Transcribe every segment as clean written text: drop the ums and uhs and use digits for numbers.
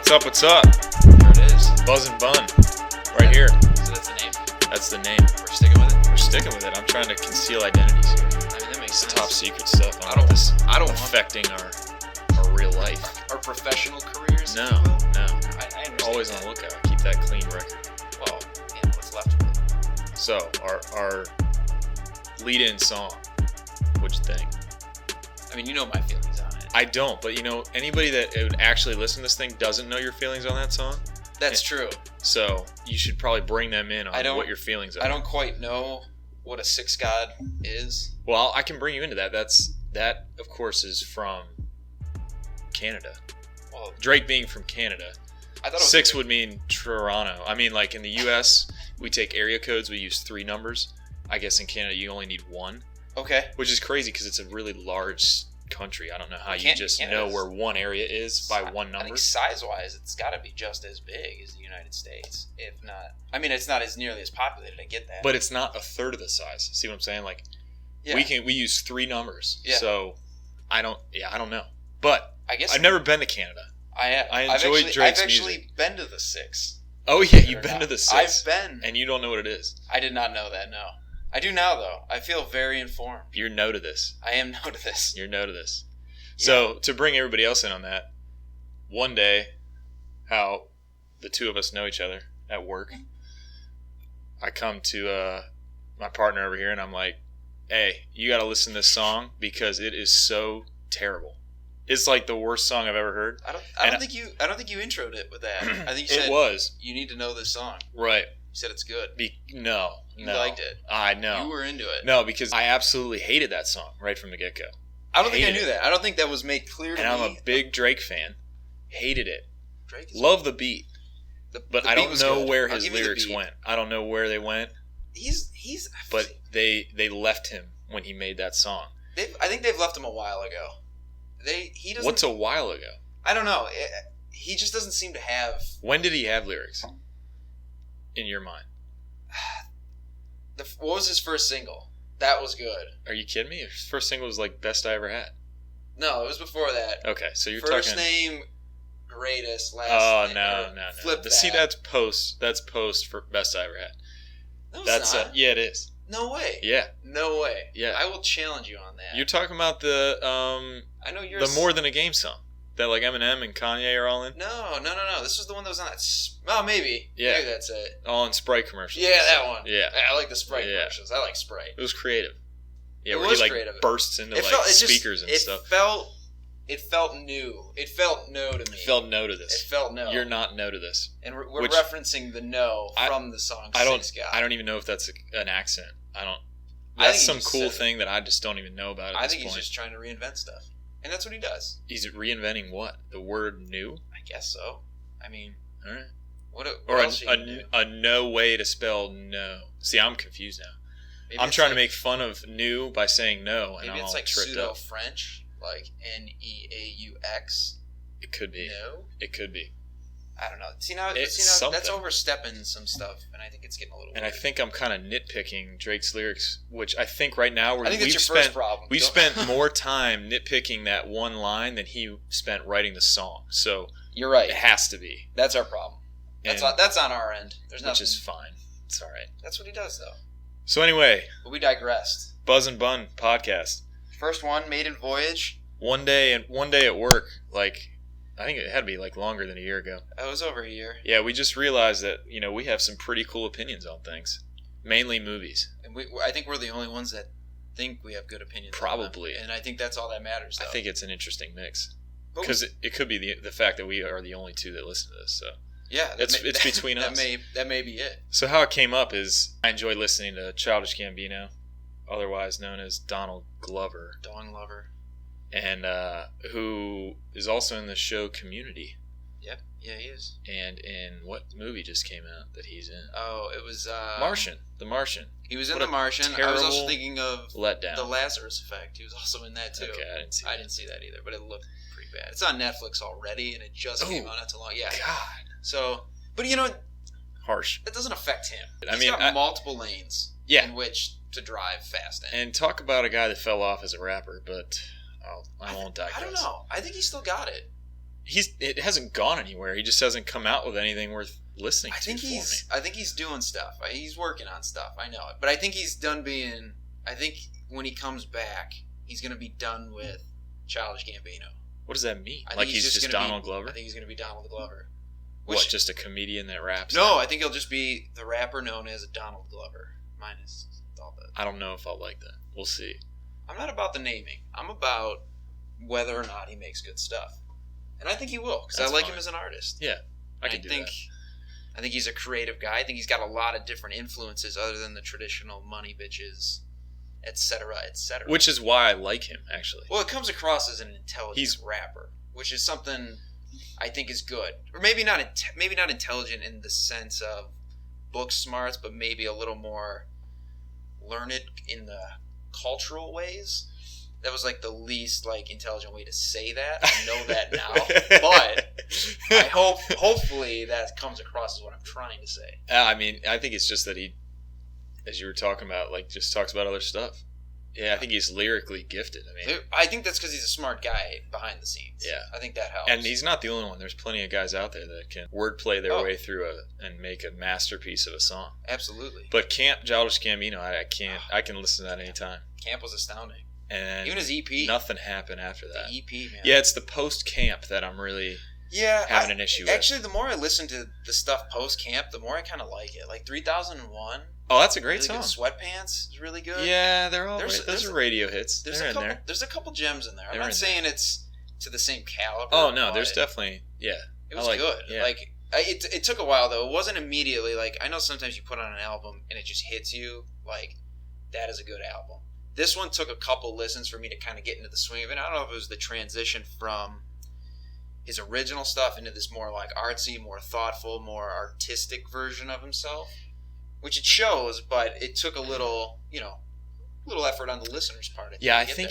What's up? There it is. Buzz and Bun. Right here. So that's the name? That's the name. We're sticking with it? We're sticking with it. I'm trying to conceal identities here. I mean, that makes sense. Top secret stuff. I don't want affecting our real life. our professional careers. No. I understand. Always that. on the lookout. Keep that clean record. Well, yeah, what's left of it? So, our lead-in song. What'd you think? I mean, you know my feelings on it. I don't, but anybody that would actually listen to this thing doesn't know your feelings on that song. That's true. So you should probably bring them in on what your feelings are. I don't quite know what a six god is. Well, I can bring you into that. That of course is from Canada. Well, Drake being from Canada. I thought it was Six would mean Toronto. I mean, like in the U.S., we take area codes. We use 3 numbers. I guess in Canada you only need 1. Okay. Which is crazy because it's a really large country. I don't know how you just know where one area is by one number. I think size-wise, it's got to be just as big as the United States, if not. I mean, it's not as nearly as populated. I get that, but it's not a third of the size. See what I'm saying? Like, yeah. we use 3 numbers. Yeah. So I don't know. But I guess I've never been to Canada. I enjoy Drake's I've actually music. been to the 6. Oh yeah, you've been to the 6. I've been, and you don't know what it is. I did not know that. No, I do now though. I feel very informed. You're no to this. I am no to this. You're no to this. Yeah. So, to bring everybody else in on that, one day, how the two of us know each other at work, I come to my partner over here and I'm like, hey, you got to listen to this song because it is so terrible. It's like the worst song I've ever heard. I don't think you introed it with that. I think you said it was. You need to know this song. Right. You said it's good. No. You liked it. I know. You were into it. No, because I absolutely hated that song right from the get-go. I don't think I knew that. I don't think that was made clear to me. And I'm a big Drake fan. Hated it. Drake is Love the beat. But I don't know where his lyrics the went. I don't know where they went. He's. But they left him when he made that song. I think they've left him a while ago. He doesn't. What's a while ago? I don't know. He just doesn't seem to have. When did he have lyrics? In your mind. What was his first single? That was good. Are you kidding me? His first single was like Best I Ever Had. No, it was before that. Okay, so you're first talking... name, greatest, last Oh, name. no. Flip that. See, that's post for Best I Ever Had. No, it's not. Yeah, it is. No way. Yeah. No way. Yeah. I will challenge you on that. You're talking about the I know you're the More Than a Game song that like Eminem and Kanye are all in. No. This was the one that was on that. Oh, maybe. Yeah. Maybe that's it. All in Sprite commercials. Yeah, that one. Yeah. I like the Sprite commercials. I like Sprite. It was creative. Yeah, it where was he like creative. bursts into speakers and stuff. It felt new. It felt no to me. It felt no to this. It felt no. You're not no to this. And we're referencing the no from the song Six God. I don't even know if that's an accent. That's some cool thing that I just don't even know about at this point. I think he's just trying to reinvent stuff. And that's what he does. He's reinventing what? The word new? I guess so. I mean... All right. What else a no way to spell no. See, I'm confused now. Maybe I'm trying to make fun of new by saying no, and I'm all tripped up. Maybe it's like pseudo-French, like Neaux. It could be. No? It could be. I don't know. See now that's overstepping some stuff, and I think it's getting a little weird. And I think I'm kind of nitpicking Drake's lyrics, which I think right now we've spent more time nitpicking that one line than he spent writing the song. So you're right. It has to be. That's our problem. That's on our end. There's nothing. Which is fine. It's all right. That's what he does, though. So anyway, but we digressed. Buzz and Bun podcast. First one, maiden voyage. One day at work, like. I think it had to be like longer than a year ago. It was over a year. Yeah, we just realized that we have some pretty cool opinions on things, mainly movies. And I think we're the only ones that think we have good opinions. Probably, on them. And I think that's all that matters. Though. I think it's an interesting mix because it could be the fact that we are the only two that listen to this. So yeah, it's between us. That may be it. So how it came up is I enjoy listening to Childish Gambino, otherwise known as Donald Glover. Dong Lover. And who is also in the show Community. Yep, yeah, he is. And in what movie just came out that he's in? Oh, it was... Martian. The Martian. He was in The Martian. I was also thinking of letdown. The Lazarus Effect. He was also in that, too. Okay, I didn't see that either, but it looked pretty bad. It's on Netflix already, and it just came out not too long. Yeah. God. So, but harsh. That doesn't affect him. He's got multiple lanes in which to drive fast in. And talk about a guy that fell off as a rapper, but... I won't digress. I don't know. I think he still got it. it hasn't gone anywhere. He just hasn't come out with anything worth listening to. I think he's doing stuff. He's working on stuff. I know it, but I think he's done being. I think when he comes back, he's going to be done with Childish Gambino. What does that mean? Like he's just Donald Glover? I think he's going to be Donald Glover. What, just a comedian that raps? No, I think he'll just be the rapper known as a Donald Glover, minus all that. I don't know if I'll like that. We'll see. I'm not about the naming. I'm about whether or not he makes good stuff. And I think he will, because I like him as an artist. Yeah, I can do that. I think he's a creative guy. I think he's got a lot of different influences other than the traditional money bitches, etc., etc. Which is why I like him, actually. Well, it comes across as an intelligent rapper, which is something I think is good. Or maybe not intelligent in the sense of book smarts, but maybe a little more learned in the cultural ways. That was like the least intelligent way to say that. I know that now, but I hopefully that comes across as what I'm trying to say. I mean, I think it's just that he, as you were talking about, just talks about other stuff. Yeah, I think he's lyrically gifted. I mean, I think that's because he's a smart guy behind the scenes. Yeah, I think that helps. And he's not the only one. There's plenty of guys out there that can wordplay their way through and make a masterpiece of a song. Absolutely. But Childish Gambino, I can't. I can listen to that anytime. Camp was astounding. And even his EP, nothing happened after that. The EP, man. Yeah, it's the post camp that I'm really having an issue with. Actually, the more I listen to the stuff post camp, the more I kind of like it. Like 3001. Oh, that's a great song. Sweatpants is really good. Yeah, they're all those are radio hits. They're in there. There's a couple gems in there. I'm not saying it's to the same caliber. Oh no, there's definitely It was good. Yeah. It took a while though. It wasn't immediately I know sometimes you put on an album and it just hits you that is a good album. This one took a couple listens for me to kind of get into the swing of it. I don't know if it was the transition from his original stuff into this more artsy, more thoughtful, more artistic version of himself, which it shows, but it took a little effort on the listener's part. I think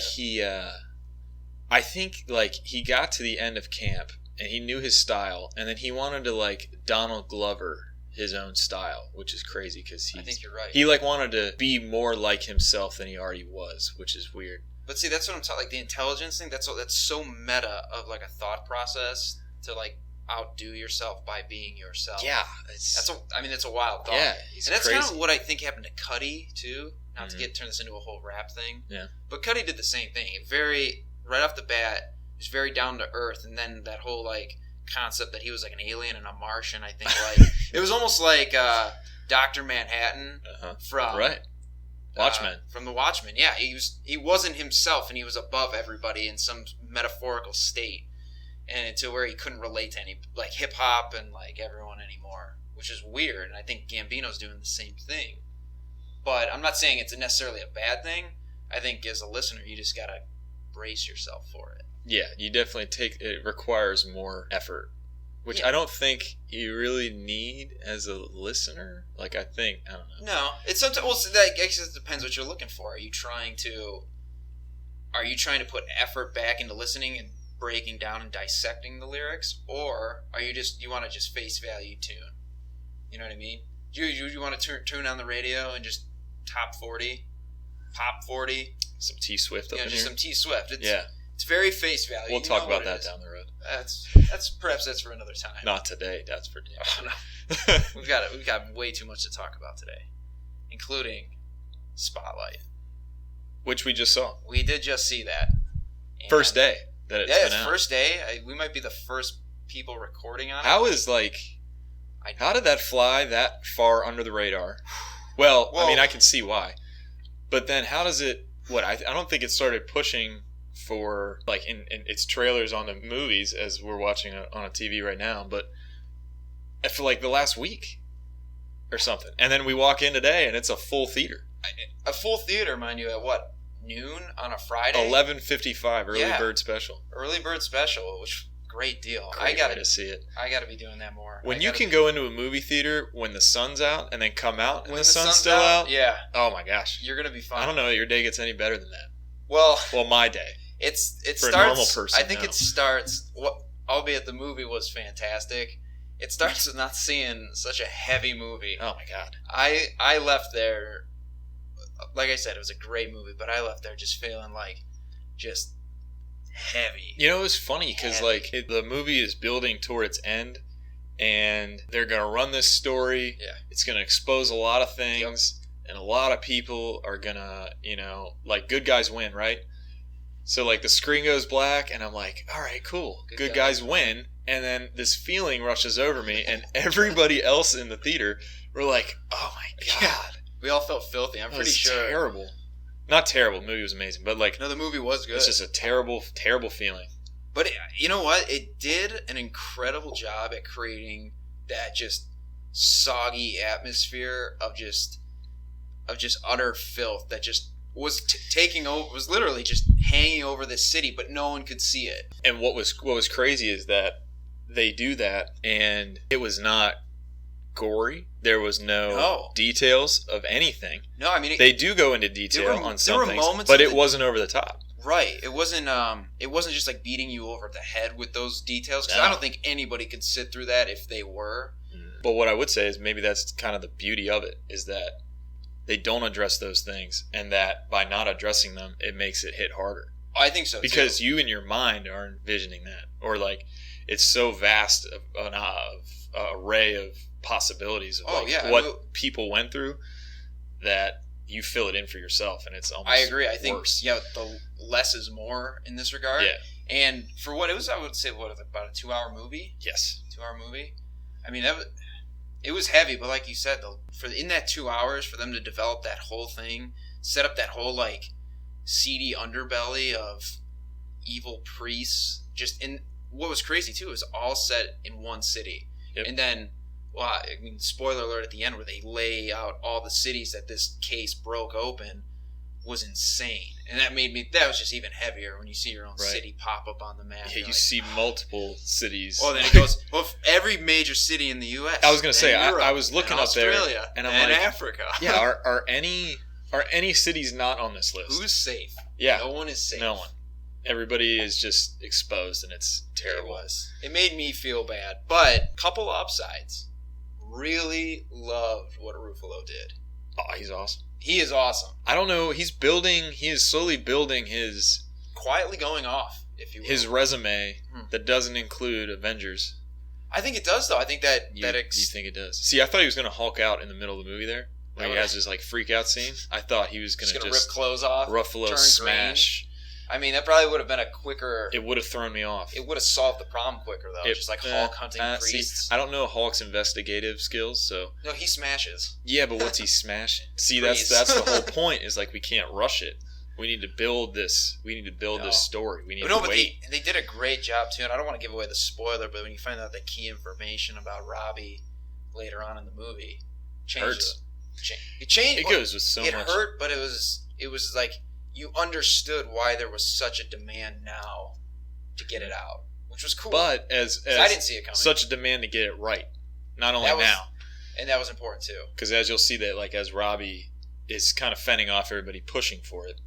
he got to the end of camp and he knew his style, and then he wanted to Donald Glover his own style, which is crazy because I think you're right. He wanted to be more like himself than he already was, which is weird. But see, that's what I'm talking. The intelligence thing. That's so meta of a thought process to outdo yourself by being yourself. Yeah, that's a wild thought. Yeah, and that's kind of what I think happened to Cudi too. Not to turn this into a whole rap thing. Yeah, but Cudi did the same thing. Right off the bat, he was very down to earth, and then that whole concept that he was an alien and a Martian. I think it was almost like Dr. Manhattan from Watchmen. From the Watchmen. Yeah, he wasn't himself, and he was above everybody in some metaphorical state, and to where he couldn't relate to any hip hop and everyone anymore, which is weird. And I think Gambino's doing the same thing. But I'm not saying it's necessarily a bad thing. I think as a listener, you just gotta brace yourself for it. Yeah, you definitely it requires more effort, which I don't think you really need as a listener. I don't know. No, it's sometimes. Well, I guess it depends what you're looking for. Are you trying to put effort back into listening and breaking down and dissecting the lyrics, or are you want to just face value tune? You know what I mean? You want to tune on the radio and just top 40, pop 40, some T Swift up in here. Some T Swift. It's very face value. We'll talk about that down the road. That's for another time. Not today. That's for damn. Oh, no. We've got way too much to talk about today, including Spotlight, which we just saw. We did just see that. And first day that it's been out. First day. We might be the first people recording on it. How did that fly that far under the radar? Well, I mean, I can see why, but then how does it? I don't think it started pushing for in its trailers on the movies as we're watching on a TV right now, but for the last week or something, and then we walk in today and it's a full theater. A full theater, mind you, at what, noon on a Friday? 11:55 bird special. Early bird special, which great deal. Great way to see it. I got to be doing that more. When you can go into a movie theater when the sun's out and then come out when the sun's still out. Yeah. Oh my gosh. You're gonna be fine. I don't know that your day gets any better than that. Well, my day. It for starts. A normal person, I think it starts. Albeit the movie was fantastic. It starts with not seeing such a heavy movie. Oh my god. I left there. Like I said, it was a great movie, but I left there just feeling just heavy. You know, it was funny because like the movie is building toward its end, and they're gonna run this story. Yeah. It's gonna expose a lot of things, and a lot of people are gonna, like good guys win, right? So like the screen goes black, and I'm like, all right, cool, good guys win. And then this feeling rushes over me, and everybody else in the theater were like, oh my god. We all felt filthy. I'm pretty sure. Terrible. Not terrible. The movie was amazing, but like, no, the movie was good. It's just a terrible, terrible feeling. But you know what? It did an incredible job at creating that just soggy atmosphere of just utter filth that just was taking over. Was literally just hanging over the city, but no one could see it. And what was crazy is that they do that, and it was not gory. There was no details of anything. No, I mean they do go into detail on some things, but it wasn't over the top. Right. It wasn't just like beating you over the head with those details, because I don't think anybody could sit through that if they were. But what I would say is maybe that's kind of the beauty of it, is that they don't address those things, and that by not addressing them, it makes it hit harder. I think so, because you in your mind are envisioning that, or like it's so vast of an array of possibilities of what people went through that you fill it in for yourself, and it's almost I agree. I think worse. The less is more in this regard. Yeah. And for what it was, I would say about a 2-hour movie. Yes. 2-hour movie. I mean, it was heavy, but like you said, in that 2 hours, for them to develop that whole thing, set up that whole like seedy underbelly of evil priests, just in what was crazy too is all set in one city. Yep. And then, well, I mean, spoiler alert at the end where they lay out all the cities that this case broke open was insane. And that was just even heavier when you see your own city pop up on the map. Yeah, you see multiple cities. Well, then it goes, every major city in the U.S. I was going to say, I was looking up there. Australia, and Africa. Yeah, are any cities not on this list? Who's safe? Yeah. No one is safe. No one. Everybody is just exposed, and it's terrible. It made me feel bad. But couple upsides. Really loved what Ruffalo did. Oh, he's awesome. He is awesome. I don't know. He is slowly building his... Quietly going off, if you will. His resume that doesn't include Avengers. I think it does, though. I think that... You think it does? See, I thought he was going to Hulk out in the middle of the movie there. When he has his like freak out scene. I thought he was going to just rip clothes off. Ruffalo smash. Green. I mean, that probably would have been a quicker... It would have thrown me off. It would have solved the problem quicker, though. Just like Hulk hunting priests. See, I don't know Hulk's investigative skills, so... No, he smashes. Yeah, but what's he smashing? See, that's the whole point, is like we can't rush it. We need to build this. We need to build this story. We need to wait. But they did a great job, too, and I don't want to give away the spoiler, but when you find out the key information about Robbie later on in the movie... Hurts. It changed. It goes with so much. It hurt, but it was like... You understood why there was such a demand now to get it out, which was cool. But as I didn't see it coming. Such a demand to get it right, not only now, and that was important too. Because as you'll see that, like as Robbie is kind of fending off everybody pushing for it,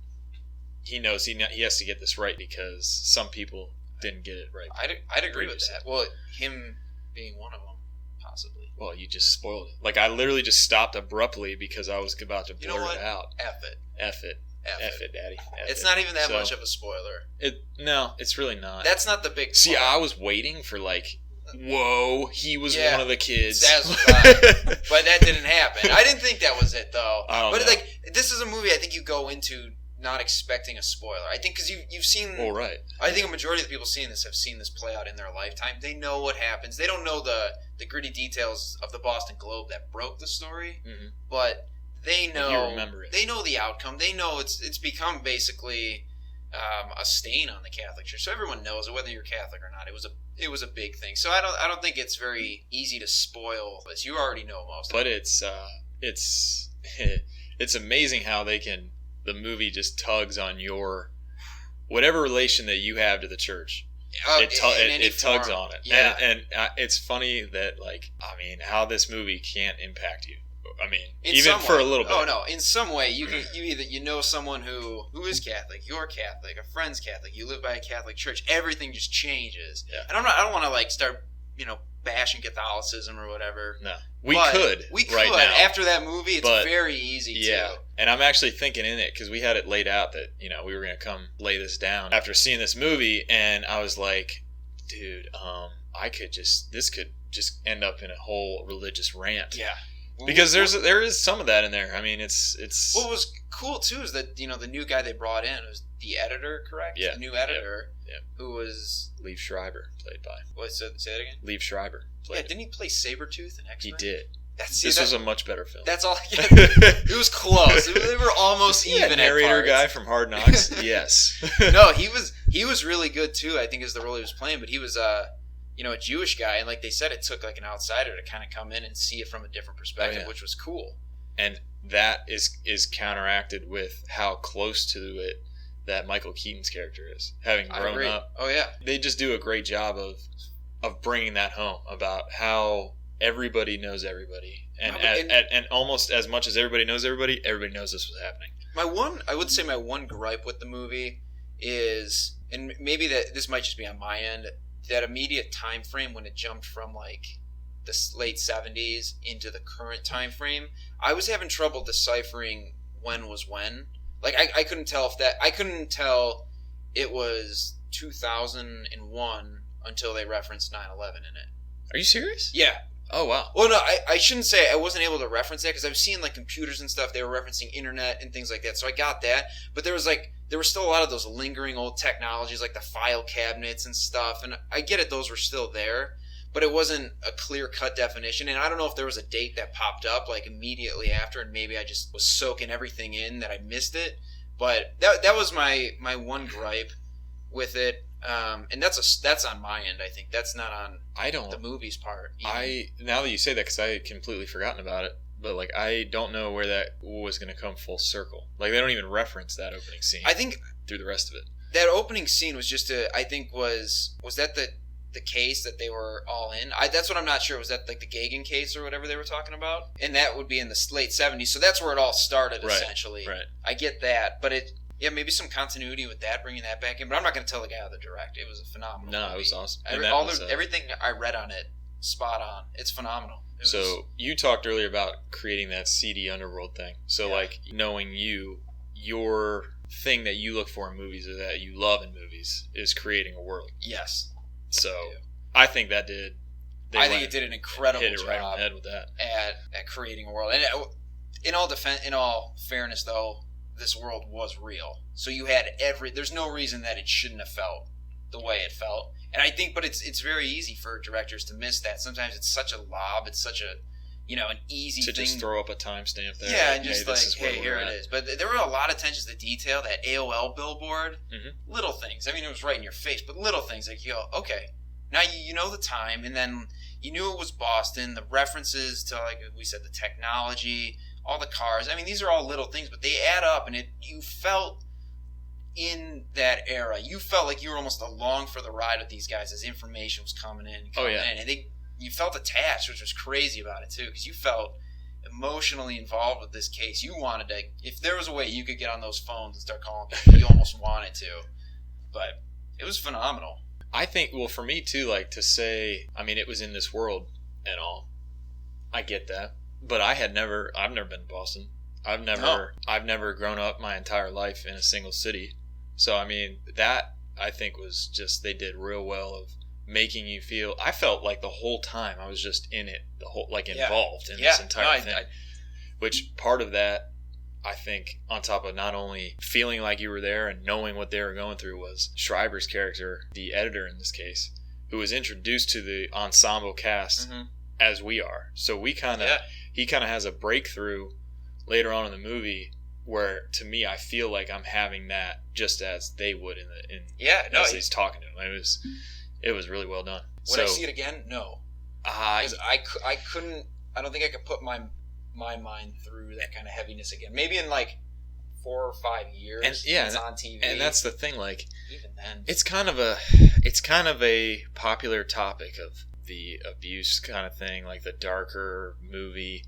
he knows he has to get this right because some people didn't get it right. I'd agree with that. Well, him being one of them, possibly. Well, you just spoiled it. Like I literally just stopped abruptly because I was about to blurt it out. F it. F it. F it, Daddy. It's not even that much of a spoiler. No, it's really not. That's not the big... See, I was waiting for like, whoa, he was one of the kids. That's right. But that didn't happen. I didn't think that was it, though. But like, this is a movie I think you go into not expecting a spoiler. I think because you've seen... Well, right. I think a majority of the people seeing this have seen this play out in their lifetime. They know what happens. They don't know the gritty details of the Boston Globe that broke the story, but... They know. You remember it. They know the outcome. They know it's become basically a stain on the Catholic Church. So everyone knows it, whether you're Catholic or not. It was a big thing. So I don't think it's very easy to spoil this. You already know most. But it's amazing how the movie just tugs on your whatever relation that you have to the church. It tugs on it. Yeah. And it's funny that how this movie can't impact you. I mean, even for a little bit. Oh no! In some way, you know someone who is Catholic. You're Catholic. A friend's Catholic. You live by a Catholic church. Everything just changes. Yeah. And I don't want to start bashing Catholicism or whatever. No. We could right now. After that movie, it's very easy to. And I'm actually thinking in it, because we had it laid out that, we were going to come lay this down after seeing this movie, and I was like, dude, this could just end up in a whole religious rant. Yeah. Because there is some of that in there. I mean, it's. What was cool too is that the new guy they brought in was the editor, correct? Yeah. The new editor, yeah. Who was Liev Schreiber, played by. What? Say that again. Liev Schreiber. Didn't he play Sabretooth in X-Men? He did. This was a much better film. That's all. It was close. They were almost even. Narrator guy from Hard Knocks. Yes. No, he was really good too. I think is the role he was playing, but he was a Jewish guy, and like they said, it took like an outsider to kind of come in and see it from a different perspective, which was cool. And that is counteracted with how close to it that Michael Keaton's character is, having grown up. Oh yeah, they just do a great job of bringing that home about how everybody knows everybody, and almost as much as everybody knows everybody knows this was happening. I would say my one gripe with the movie is, and maybe that this might just be on my end, that immediate time frame when it jumped from like the late 70s into the current time frame, I was having trouble deciphering when was when. Like I couldn't tell it was 2001 until they referenced 9/11 in it. Are you serious? Yeah. Oh, wow. Well, no, I shouldn't say I wasn't able to reference that, because I was seeing like computers and stuff. They were referencing internet and things like that. So I got that. But there were still a lot of those lingering old technologies, like the file cabinets and stuff. And I get it, those were still there. But it wasn't a clear-cut definition. And I don't know if there was a date that popped up like immediately after, and maybe I just was soaking everything in that I missed it. But that was my one gripe with it. And that's on my end. I think that's not on the movie's part. Now that you say that, because I had completely forgotten about it, but like I don't know where that was going to come full circle. Like they don't even reference that opening scene. I think through the rest of it, that opening scene was just was that the case that they were all in. That's what I'm not sure. Was that like the Gagin case or whatever they were talking about? And that would be in the late 70s. So that's where it all started, essentially. Right. I get that, but maybe some continuity with that, bringing that back in. But I'm not going to tell the guy how to direct. It was a phenomenal movie. It was awesome. Everything I read on it, spot on. It's phenomenal. You talked earlier about creating that seedy underworld thing. So like knowing your thing that you look for in movies, or that you love in movies, is creating a world. Yes. So I think that did. I think it did an incredible job job right on the head with that at creating a world. And in all fairness, though, this world was real. So you had there's no reason that it shouldn't have felt the way it felt. And I think, but it's very easy for directors to miss that. Sometimes it's such a lob. It's such a, an easy thing. To just throw up a timestamp there. Yeah, and just here it is. But there were a lot of attention to detail. That AOL billboard, little things. I mean, it was right in your face, but little things like, okay, now you know the time, and then you knew it was Boston. The references to, like we said, the technology, all the cars. I mean, these are all little things, but they add up, and you felt in that era. You felt like you were almost along for the ride with these guys as information was coming in. And you felt attached, which was crazy about it too, because you felt emotionally involved with this case. You wanted to, if there was a way you could get on those phones and start calling people, you almost wanted to. But it was phenomenal. I think, well, for me too, like to say, I mean, it was in this world and all. I get that, but I've never been to Boston. I've never grown up my entire life in a single city. So I mean, that I think was just, they did real well of making you feel. I felt like the whole time I was just in it, involved in this entire thing. Which part of that, I think, on top of not only feeling like you were there and knowing what they were going through, was Schreiber's character, the editor in this case, who was introduced to the ensemble cast as we are. So he kind of has a breakthrough later on in the movie where, to me, I feel like I'm having that just as they would as he's talking to him. It was really well done. Would I see it again? No. I couldn't. I don't think I could put my mind through that kind of heaviness again. Maybe in like 4 or 5 years. And it's on TV. And that's the thing. Like, even then, it's kind of a popular topic of the abuse kind of thing, like the darker movie.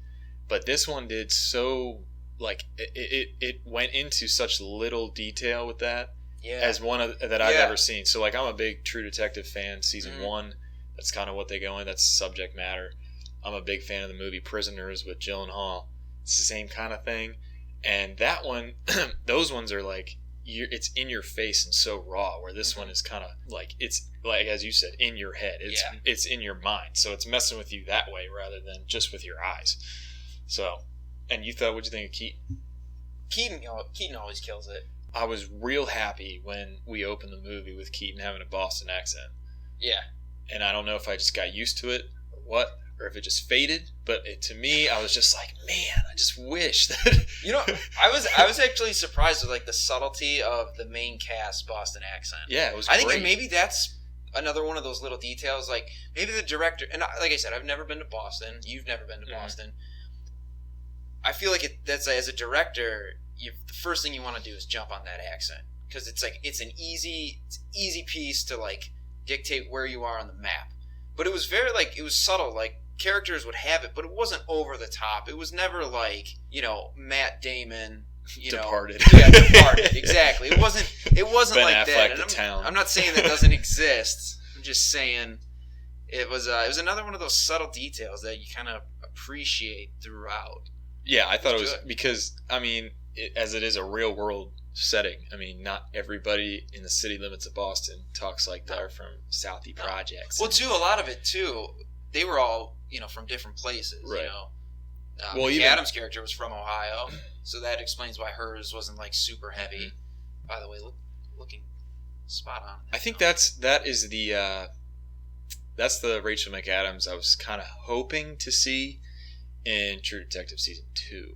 But this one did so, like, it went into such little detail with that as one that I've ever seen. So, like, I'm a big True Detective fan. Season 1, That's kind of what they go in. That's subject matter. I'm a big fan of the movie Prisoners with Gyllenhaal. It's the same kind of thing. And that one, those ones are like, it's in your face and so raw, where this one is kind of like, it's like, as you said, in your head. It's in your mind. So it's messing with you that way rather than just with your eyes. So, and you thought, what'd you think of Keaton? Keaton always kills it. I was real happy when we opened the movie with Keaton having a Boston accent. Yeah. And I don't know if I just got used to it or what, or if it just faded. But to me, I was just like, man, I just wish that. I was actually surprised with like the subtlety of the main cast Boston accent. Yeah, it was I great. think maybe that's another one of those little details. Like maybe the director, and like I said, I've never been to Boston. You've never been to Boston. I feel like that's as a director, the first thing you want to do is jump on that accent, because it's like it's an easy piece to like dictate where you are on the map. But it was very like, it was subtle. Like characters would have it, but it wasn't over the top. It was never like, Matt Damon, Departed. Departed. Exactly. It wasn't Ben like Affleck, that. I'm not saying that doesn't exist. I'm just saying it was another one of those subtle details that you kind of appreciate throughout. Yeah, I thought it was because, I mean, as it is a real world setting, I mean, not everybody in the city limits of Boston talks like they're from Southie Projects. Well, too, a lot of it, too, they were all, from different places, right. Adam's character was from Ohio, so that explains why hers wasn't, like, super heavy. Mm-hmm. By the way, looking spot on. I think that's the Rachel McAdams I was kind of hoping to see in True Detective Season 2,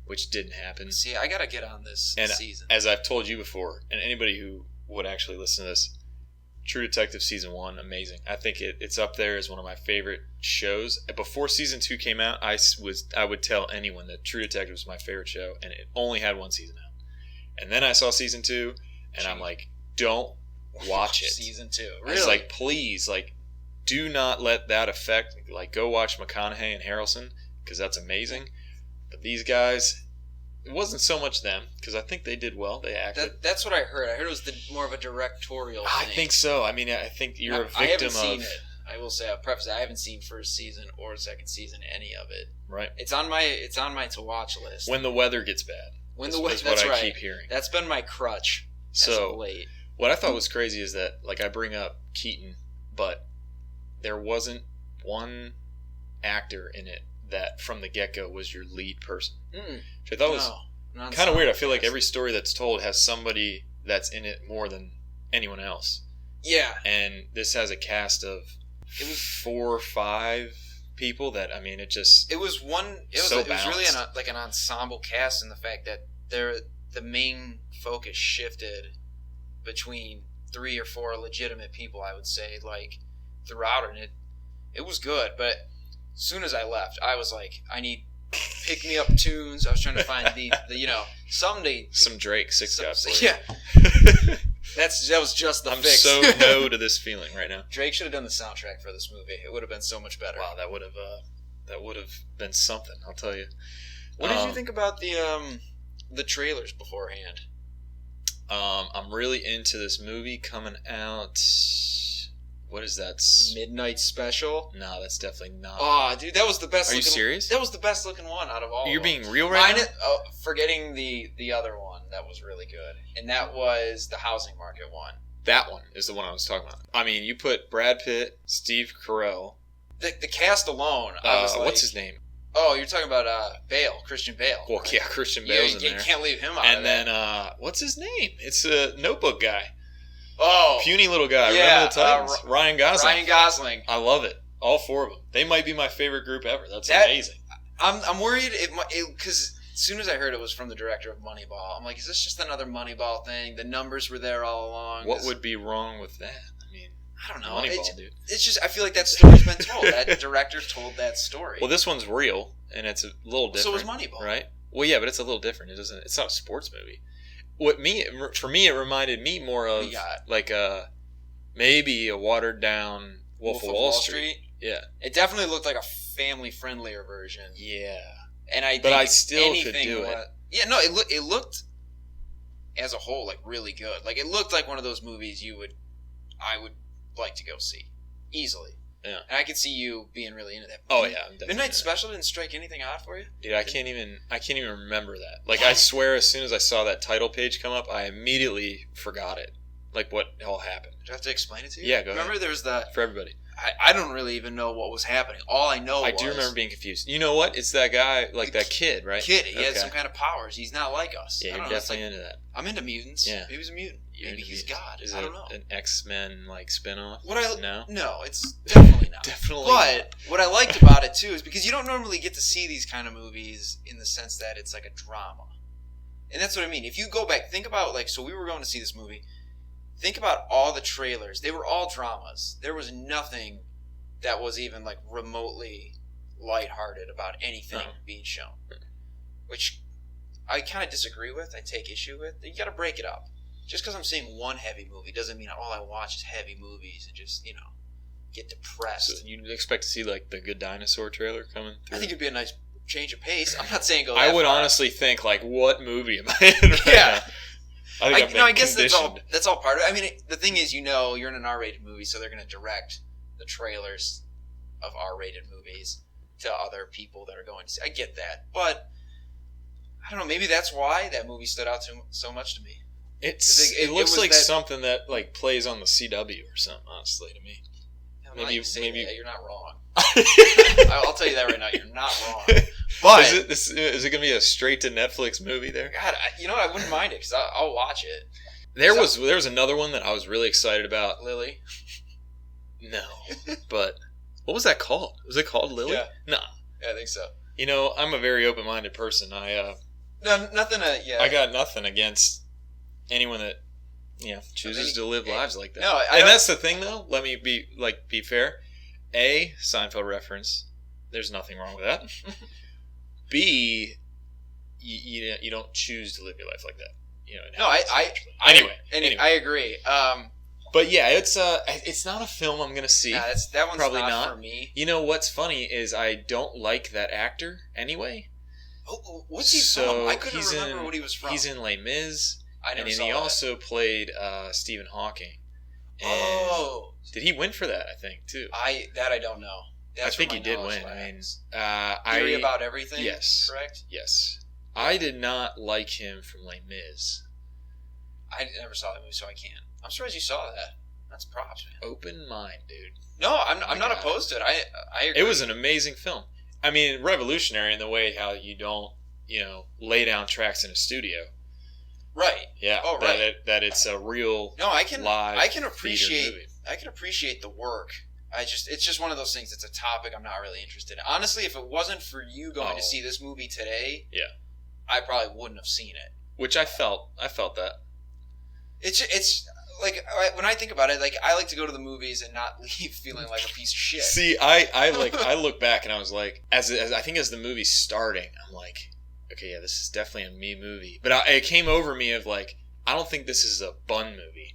which didn't happen. See, I gotta get on this season. As I've told you before, and anybody who would actually listen to this, True Detective Season 1, amazing. I think it's up there as one of my favorite shows. Before Season 2 came out, I would tell anyone that True Detective was my favorite show, and it only had one season out. And then I saw Season 2, and I'm like, don't watch it. Season 2. Really? I was like, please, like, do not let that affect, like, go watch McConaughey and Harrelson, because that's amazing. But these guys, it wasn't so much them, because I think they did well. They acted. That's what I heard. I heard it was more of a directorial thing. I think so. I mean, I think you're a victim I haven't seen of... it. I will say, I'll preface it, I haven't seen first season or second season, any of it. Right. It's on my to-watch list. When the weather gets bad. That's what right. I keep hearing. That's been my crutch as of late. What I thought was crazy is that, like, I bring up Keaton, but there wasn't one actor in it that from the get-go was your lead person. Which I thought was kind of weird. I feel like every story that's told has somebody that's in it more than anyone else. Yeah. And this has a cast of 4 or 5 people that, I mean, it was really an ensemble cast in the fact that the main focus shifted between 3 or 4 legitimate people, I would say, like, throughout it. And it was good, but as soon as I left, I was like, I need pick-me-up tunes. I was trying to find some Drake, Six God. Yeah. That was just the fix. I'm so no to this feeling right now. Drake should have done the soundtrack for this movie. It would have been so much better. Wow, that would have been something, I'll tell you. What did you think about the trailers beforehand? I'm really into this movie coming out. What is that? Midnight Special? No, that's definitely not. Oh, dude, that was the best. Are you serious? That was the best looking one out of all. You're being real right now? Forgetting the other one that was really good, and that was the housing market one. That one is the one I was talking about. I mean, you put Brad Pitt, Steve Carell. The cast alone. I was like, what's his name? Oh, you're talking about Christian Bale. Well, yeah, Christian Bale's in there. You can't leave him out and of that. then, what's his name? It's a Notebook guy. Oh. Puny little guy. Yeah, Remember the Titans? Ryan Gosling. Ryan Gosling. I love it. All 4 of them. They might be my favorite group ever. That's amazing. I'm worried because as soon as I heard it was from the director of Moneyball, I'm like, is this just another Moneyball thing? The numbers were there all along. What would be wrong with that? I mean, I don't know. Moneyball, dude. It's just, I feel like that story's been told. That director told that story. Well, this one's real, and it's a little different. So was Moneyball, right? Well, yeah, but it's a little different. It's not a sports movie. For me, it reminded me more of like maybe a watered down Wolf of Wall Street. Yeah, it definitely looked like a family friendlier version. Yeah, and I still could do it. Yeah, no, it looked as a whole like really good. Like it looked like one of those movies I would like to go see easily. Yeah. And I could see you being really into that. Oh yeah, I'm definitely Midnight Special didn't strike anything odd for you? Dude, I can't even remember that. Like, I swear, as soon as I saw that title page come up, I immediately forgot it. Like, what all happened. Do I have to explain it to you? Yeah, go Remember ahead. there was the... For everybody. I don't really even know what was happening. All I know I do remember being confused. You know what? It's that guy, like that kid, right? He had some kind of powers. He's not like us. Yeah, you're definitely into that. I'm into mutants. Yeah. Maybe he's a mutant. Maybe he's God. Is I don't know. An X-Men, like, spinoff? No, it's definitely not. Definitely But what I liked about it, too, is because you don't normally get to see these kind of movies in the sense that it's like a drama. And that's what I mean. If you go back, think about, like, so we were going to see this movie. Think about all the trailers. They were all dramas. There was nothing that was even, like, remotely lighthearted about anything being shown. Which I kind of disagree with. I take issue with. You got to break it up. Just because I'm seeing one heavy movie doesn't mean all I watch is heavy movies and just, get depressed. So you expect to see, like, the Good Dinosaur trailer coming through? I think it'd be a nice change of pace. I'm not saying go that I would far. honestly think, like, what movie am I in right Yeah. now? I guess that's all part of it. I mean, the thing is, you're in an R-rated movie, so they're going to direct the trailers of R-rated movies to other people that are going to see. I get that, but I don't know. Maybe that's why that movie stood out so much to me. It looks like something that like plays on the CW or something. Honestly, to me, maybe you're not wrong. I'll I'll tell you that right now. You're not wrong. But is it going to be a straight to Netflix movie there? God, you know what? I wouldn't mind it because I'll watch it. There was another one that I was really excited about. Lily? No, but what was that called? Was it called Lily? Yeah. No. Yeah, I think so. I'm a very open-minded person. Nothing. I got nothing against anyone that chooses to live lives like that. No, and that's the thing, though. Let me be fair. A, Seinfeld reference. There's nothing wrong with that. B, you don't choose to live your life like that. Anyway, I agree. But yeah, it's not a film I'm gonna see. Yeah, that one's probably not for me. You know what's funny is I don't like that actor anyway. Oh, what's he from? I couldn't remember what he was from. He's in Les Mis, and he also played Stephen Hawking. And did he win for that? I think too. I don't know. I think he did win. Theory About Everything. Yes, correct. Yes, I did not like him from Les Mis. I never saw that movie, so I can't. I'm surprised you saw that. That's props, man. Open mind, dude. No, I'm not opposed to it. I agree. It was an amazing film. I mean, revolutionary in the way how you don't, lay down tracks in a studio. Right. Yeah. Oh, right. That it's a real I can appreciate movie. I can appreciate the work. It's just one of those things. It's a topic I'm not really interested in. Honestly, if it wasn't for you going to see this movie today, I probably wouldn't have seen it. Which I felt that. It's like when I think about it, like I like to go to the movies and not leave feeling like a piece of shit. See, I look back and I was like, as I think as the movie's starting, I'm like, okay, yeah, this is definitely a me movie. But it came over me of like, I don't think this is a Bun movie.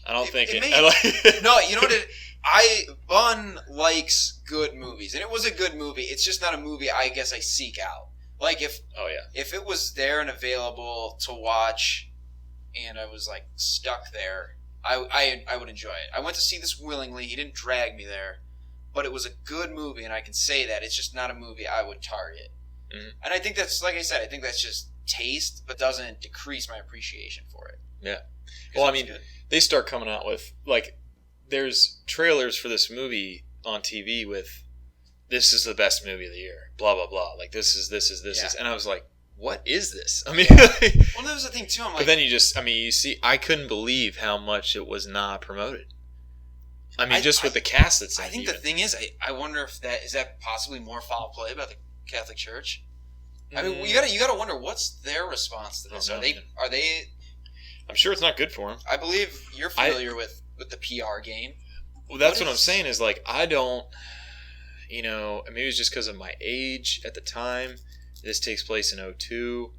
I don't think it. No, you know what? Bun likes good movies, and it was a good movie. It's just not a movie I guess I seek out. Like if it was there and available to watch, and I was like stuck there, I would enjoy it. I went to see this willingly. He didn't drag me there, but it was a good movie, and I can say that it's just not a movie I would target. Mm-hmm. And I think that's, like I said, I think that's just taste, but doesn't decrease my appreciation for it. Yeah. Well, I mean, they start coming out with, like, there's trailers for this movie on TV with, this is the best movie of the year, blah, blah, blah. Like, this is. And I was like, what is this? I mean, well, that was the thing, too. I'm like, but then you see, I couldn't believe how much it was not promoted. I mean, with the cast that's in it. I think the thing is, I wonder if is that possibly more foul play about the Catholic Church? I mean, you gotta wonder what's their response to this. Are they? I'm sure it's not good for them. I believe you're familiar with the PR game. Well, that's what I'm saying is like I don't. Maybe it's just because of my age at the time. This takes place in 2002.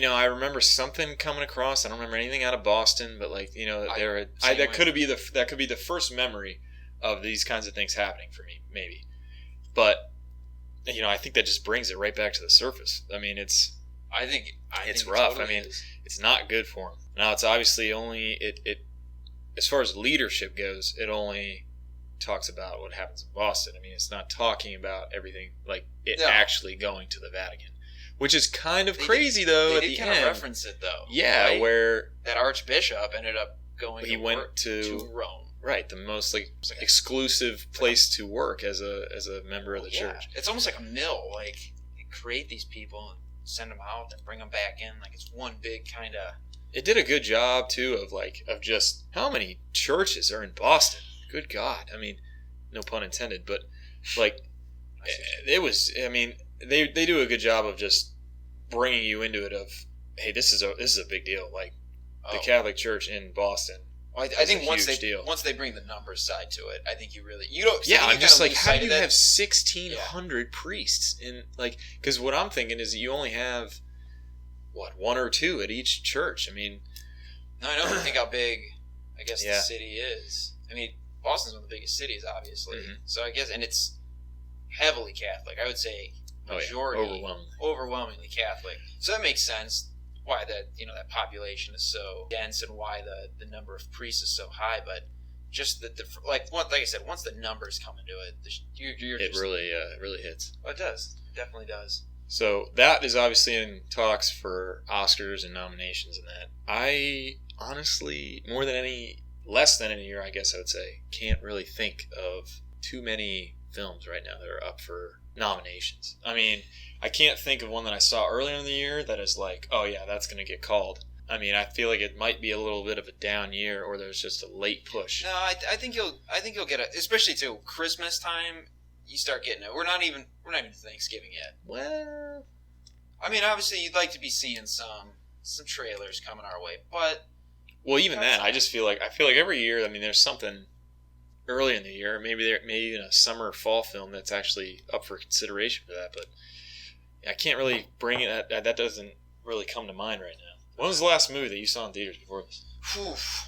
I remember something coming across. I don't remember anything out of Boston, but like that could be the first memory of these kinds of things happening for me, maybe. But I think that just brings it right back to the surface. I mean, it's rough. Totally I mean, it's not good for them. Now, it's obviously only it as far as leadership goes, it only talks about what happens in Boston. I mean, it's not talking about everything like it No. actually going to the Vatican, which is kind of crazy though. At the kind end, of reference it though. yeah, right? where that archbishop ended up going. he went to Rome. Right, the most exclusive place to work as a member of the church. It's almost like a mill. Like you create these people and send them out and bring them back in. Like it's one big kind of. It did a good job too of just how many churches are in Boston. Good God, I mean, no pun intended, but like it was. I mean, they do a good job of just bringing you into it. Of hey, this is a big deal. Like the Catholic Church in Boston. Well, I think once they bring the numbers side to it, I think you don't. Yeah, I'm just like, how do you have 1,600 priests in because what I'm thinking is that you only have one or two at each church. I mean, no, I don't think how big I guess the city is. I mean, Boston's one of the biggest cities, obviously. Mm-hmm. So I guess, and it's heavily Catholic. I would say majority, overwhelmingly Catholic. So that makes sense. Why that population is so dense and why the number of priests is so high, but just like I said, once the numbers come into it, it really hits. Oh, it does. It definitely does. So that is obviously in talks for Oscars and nominations and that. I honestly, less than any year, I guess I would say, can't really think of too many films right now that are up for nominations. I mean, I can't think of one that I saw earlier in the year that is like, oh yeah, that's going to get called. I mean, I feel like it might be a little bit of a down year, or there's just a late push. No, I think you'll get it, especially to Christmas time. You start getting it. We're not even Thanksgiving yet. Well, I mean, obviously you'd like to be seeing some trailers coming our way, but even that, I feel like every year. I mean, there's something early in the year, maybe even a summer fall film that's actually up for consideration for that, but I can't really bring it. That doesn't really come to mind right now. When was the last movie that you saw in theaters before this? Oof.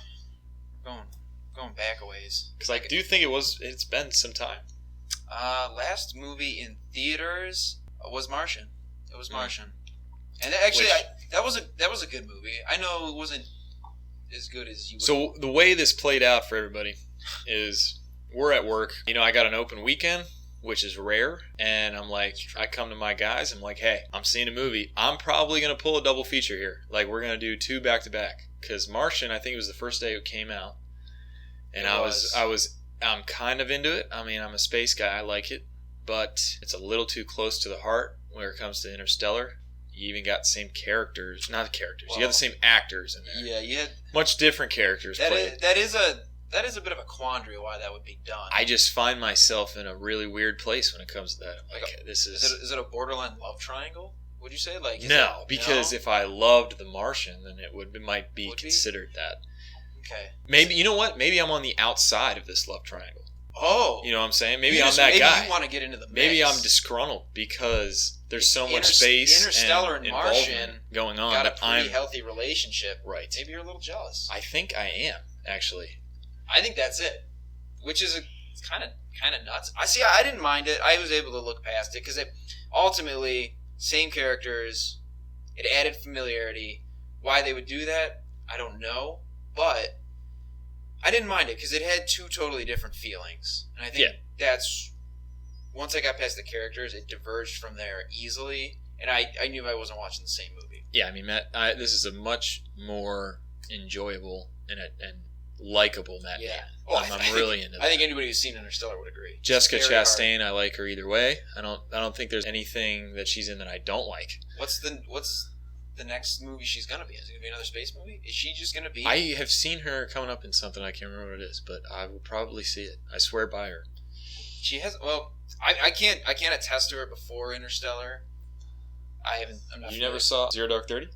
Going back a ways. Because I do think it's been some time. Last movie in theaters was Martian. It was Martian, and actually, that was a good movie. I know it wasn't as good as you. So the way this played out for everybody is we're at work. I got an open weekend, which is rare, and I'm like, I come to my guys, I'm like, hey, I'm seeing a movie. I'm probably gonna pull a double feature here. Like we're gonna do 2 back to back because Martian, I think it was the first day it came out, and I'm kind of into it. I mean, I'm a space guy. I like it, but it's a little too close to the heart when it comes to Interstellar. You even got the same characters. Not the characters. You got the same actors in there. Yeah, you had... Much different characters played. That is a bit of a quandary why that would be done. I just find myself in a really weird place when it comes to that. Is it a borderline love triangle? Would you say? Because if I loved The Martian, then it might be considered that. Okay. Maybe, you know what? Maybe I'm on the outside of this love triangle. Oh. You know what I'm saying? Maybe I'm that guy. Maybe you want to get into the mix. Maybe I'm disgruntled because there's so much space Interstellar and Martian going on. Got a pretty healthy relationship. Right. Maybe you're a little jealous. I think I am, actually. I think that's it. Which is kind of nuts. I didn't mind it. I was able to look past it because it ultimately, same characters, it added familiarity. Why they would do that, I don't know. But I didn't mind it because it had 2 totally different feelings. And I think that's... Once I got past the characters, it diverged from there easily. And I knew I wasn't watching the same movie. Yeah, I mean, Matt, this is a much more enjoyable and likable Matt Damon. Oh, I'm really into that. I think anybody who's seen Interstellar would agree. Jessica Chastain, I like her either way. I don't think there's anything that she's in that I don't like. What's the next movie she's going to be in? Is it going to be another space movie? Is she just going to be... I have seen her coming up in something. I can't remember what it is, but I will probably see it. I swear by her. She has... Well, I can't attest to her before Interstellar. I'm not... You never saw Zero Dark 30?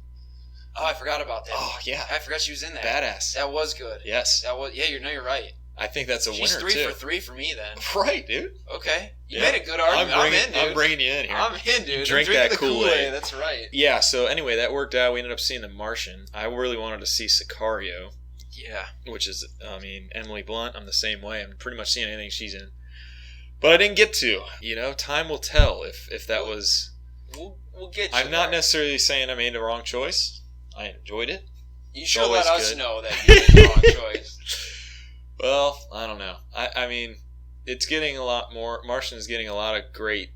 Oh, I forgot about that. Oh, yeah. I forgot she was in that. Badass. That was good. Yes. You're right. I think that's a She's winner, three too. for 3 for me, then. Right, dude. Okay. You made a good argument. I'm in, dude. I'm bringing you in here. I'm in, dude. Drink that Kool-Aid. That's right. Yeah, so anyway, that worked out. We ended up seeing The Martian. I really wanted to see Sicario. Yeah. Which is, Emily Blunt. I'm the same way. I'm pretty much seeing anything she's in. But I didn't get to. Time will tell if that was... We'll get you I'm not necessarily saying I made the wrong choice. I enjoyed it. You should let us know that you made the wrong choice. Well, I don't know. I mean, it's getting a lot more. Martian is getting a lot of great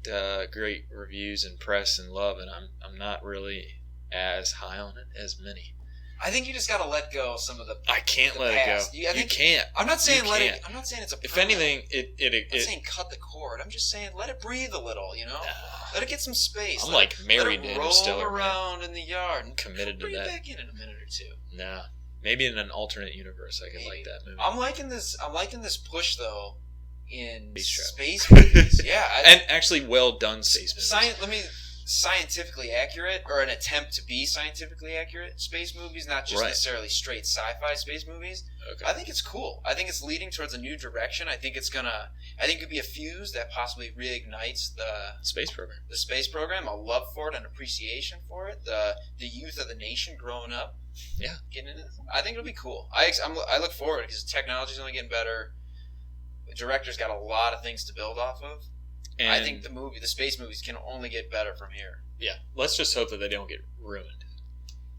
reviews and press and love, and I'm not really as high on it as many. I think you just got to let go of some of the. I can't let it go. You can't. I'm not saying let it. I'm not saying it's a. If anything, I'm not saying cut the cord. I'm just saying let it breathe a little. You know, let it get some space. I'm like married to Interstellar. Roll around in the yard and committed to that. Bring it back in a minute or two. Nah, maybe in an alternate universe I could like that movie. I'm liking this push though in space movies. Yeah, and actually well done space movies. Scientifically accurate, or an attempt to be scientifically accurate space movies, not just necessarily straight sci-fi space movies. Okay. I think it's cool. I think it's leading towards a new direction. I think it could be a fuse that possibly reignites the space program. The space program, a love for it, an appreciation for it, the youth of the nation growing up. Yeah, getting into it. I think it'll be cool. I look forward because technology's only getting better. The director's got a lot of things to build off of. And I think the space movies can only get better from here. Yeah, let's just hope that they don't get ruined.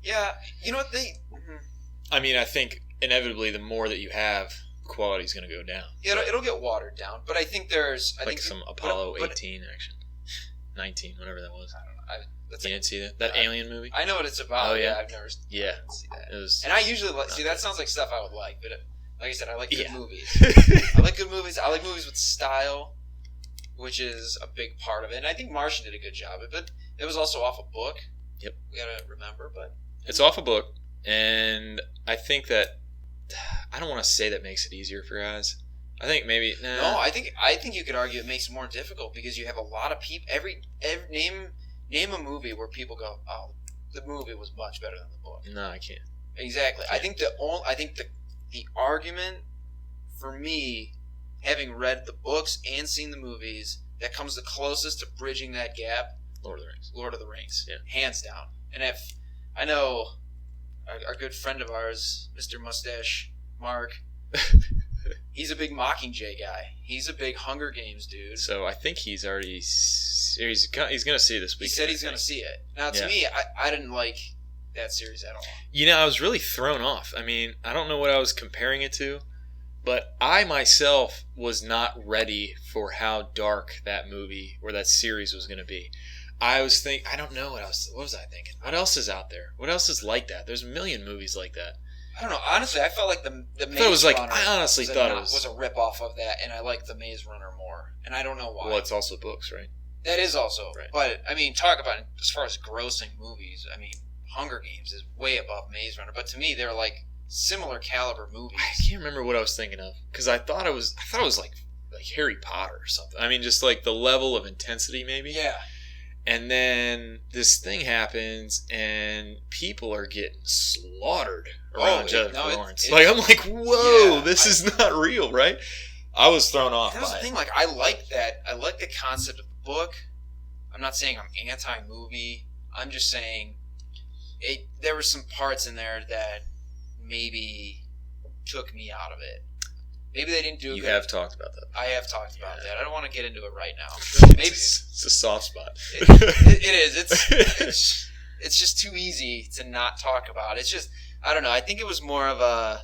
Yeah, you know what I mean, I think inevitably the more that you have, the quality's going to go down. Yeah, it'll get watered down, but I think there's some Apollo 18 action, 19, whatever that was. I don't know. You didn't see that alien movie? I know what it's about. Oh yeah, I've never. Yeah, I didn't see that. It was. And I usually see that sounds like stuff I would like, but like I said, I like good movies. I like good movies. I like movies with style, which is a big part of it. And I think Martian did a good job of it, but it was also off a book. Yep. We gotta remember, but it's off a book, and I think that I don't want to say that makes it easier for guys. I think maybe no. I think you could argue it makes it more difficult because you have a lot of people. Every name a movie where people go, oh, the movie was much better than the book. No, I can't. Exactly. I think the argument for me, having read the books and seen the movies, that comes the closest to bridging that gap. Lord of the Rings. Yeah. Hands down. And if I know our good friend of ours, Mr. Mustache Mark, he's a big Mockingjay guy. He's a big Hunger Games dude. So I think he's going to see it this week. He said he's going to see it. Now, to me, I didn't like that series at all. You know, I was really thrown off. I mean, I don't know what I was comparing it to, but I myself was not ready for how dark that movie or that series was going to be. I was thinking, I don't know what was I thinking? What else is out there? What else is like that? There's a million movies like that. I don't know. Honestly, I felt like the Maze Runner was a rip-off of that, and I like the Maze Runner more. And I don't know why. Well, it's also books, right? That is also. Right. But, I mean, talk about it, as far as grossing movies, I mean, Hunger Games is way above Maze Runner. But to me, they're like similar caliber movies. I can't remember what I was thinking of, because I thought it was like Harry Potter or something. I mean, just like the level of intensity, maybe. Yeah. And then this thing happens, and people are getting slaughtered around Jennifer Lawrence. I'm like, whoa, this is not real, right? I was thrown off by it. That's the thing. Like, I like that. I like the concept of the book. I'm not saying I'm anti-movie. I'm just saying there were some parts in there that maybe took me out of it. Maybe they didn't do it. You have talked about that. I have talked about that. I don't want to get into it right now. Maybe it's a soft spot. It is. It's just too easy to not talk about. It's just, I don't know. I think it was more of a.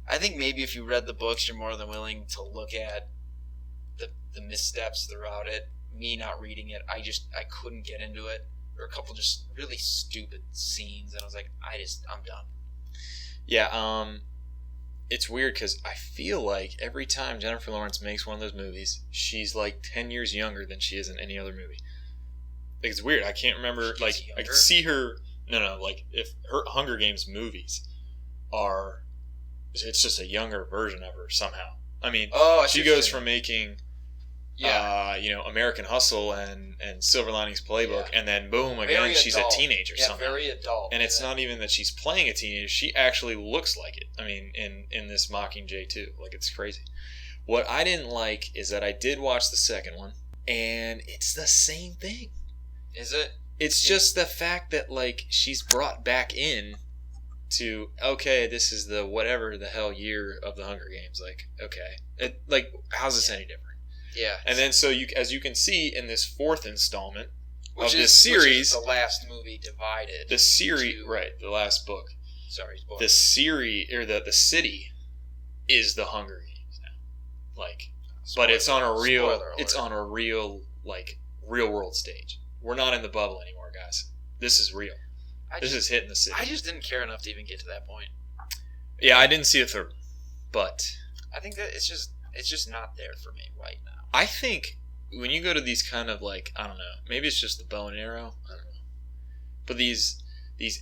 I think maybe if you read the books, you're more than willing to look at the missteps throughout it. Me not reading it, I couldn't get into it. There were a couple just really stupid scenes, and I was like, I'm done. Yeah. It's weird because I feel like every time Jennifer Lawrence makes one of those movies, she's like 10 years younger than she is in any other movie. Like, it's weird. I can't remember. Like, I could see her. No. Like, if her Hunger Games movies are, it's just a younger version of her somehow. I mean, she goes from making, American Hustle and Silver Linings Playbook, and then boom, again, she's a teenager somehow. Very adult. And it's not even that she's playing a teenager; she actually looks like it. I mean, in this Mockingjay too, like, it's crazy. What I didn't like is that I did watch the second one, and it's the same thing. Is it? It's just the fact that, like, she's brought back in to, okay, this is the whatever the hell year of the Hunger Games. Like, okay, how's this any different? Yeah. And then, so as you can see in this fourth installment of this series, which is the last movie divided. The series, right? The last book. Sorry, book. The series, or the city, is the Hunger Games now. Like, but it's on a real, Spoiler alert. it's on a real, like, real world stage. We're not in the bubble anymore, guys. This is real. This is hitting the city. I just didn't care enough to even get to that point. Yeah, I didn't see a third one, but I think that it's just not there for me right now. I think when you go to these kind of, like, I don't know, maybe it's just the bow and arrow, I don't know, but these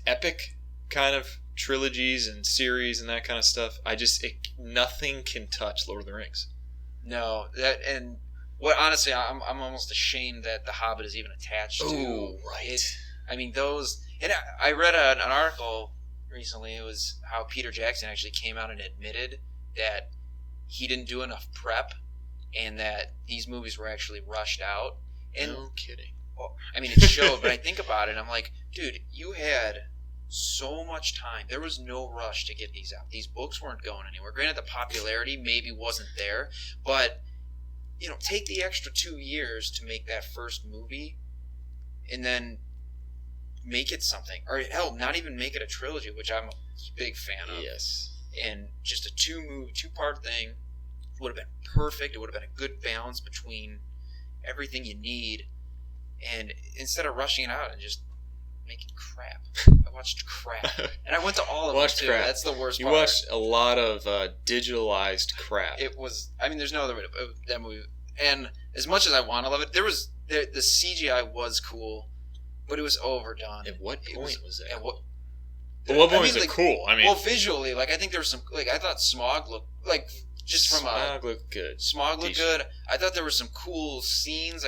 epic kind of trilogies and series and that kind of stuff, nothing can touch Lord of the Rings. No, and what honestly, I'm almost ashamed that The Hobbit is even attached to. Oh, right. It. I mean, those, and I read an article recently. It was how Peter Jackson actually came out and admitted that he didn't do enough prep, and that these movies were actually rushed out. And, no kidding. Well, I mean, it showed, but I think about it, and I'm like, dude, you had so much time. There was no rush to get these out. These books weren't going anywhere. Granted, the popularity maybe wasn't there, but take the extra 2 years to make that first movie, and then make it something, or hell, not even make it a trilogy, which I'm a big fan of. Yes. And just a two-part thing would have been perfect. It would have been a good balance between everything you need, and instead of rushing it out and just making crap. I watched crap, and I went to all of them too. Crap. That's the worst part. You watched a lot of digitalized crap. It was. I mean, there's no other way to that movie. And as much as I want to love it, the CGI was cool, but it was overdone. At what point was that? At what point was it cool? I mean, well, visually, like I think there was some. Like I thought Smog looked like just from Smog looked good. Smog looked good. I thought there were some cool scenes,